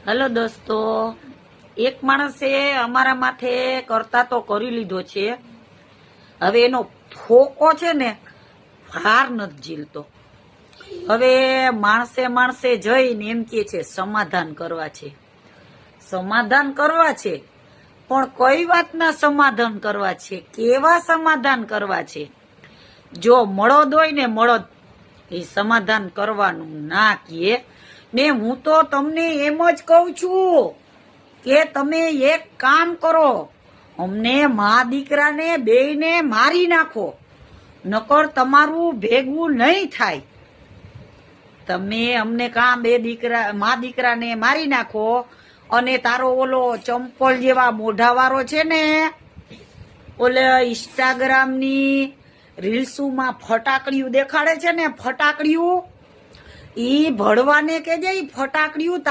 Hello દોસ્તો, એક માણસે અમારા માથે કરતા તો કરી લીધો છે. હવે એનો ફોકો છે ને હાર નથી ઝીલતો. હવે માણસે જઈને એમ કે છે સમાધાન કરવા છે, સમાધાન કરવા છે. પણ કઈ વાતના સમાધાન કરવા છે, કેવા સમાધાન કરવા છે? જો મળદ હોય ને મળદ, એ સમાધાન કરવાનું ના કહે ને. હું તો તમને એમ જ કહું છું કે તમે એક કામ કરો, અમને મા દીકરાને બેયને મારી નાખો, નકર તમારું ભેગું નહીં થાય. તમે અમને કાં મા દીકરાને મારી નાખો અને તારો ઓલો ચંપલ જેવા મોઢાવાળો છે ને, ઓલે ઇન્સ્ટાગ્રામની રીલ્સુમાં ફટાકડીયું દેખાડે છે ને, ફટાકડીયું, ઈ ભળવાને કેજે ઈ ફટાકડીયું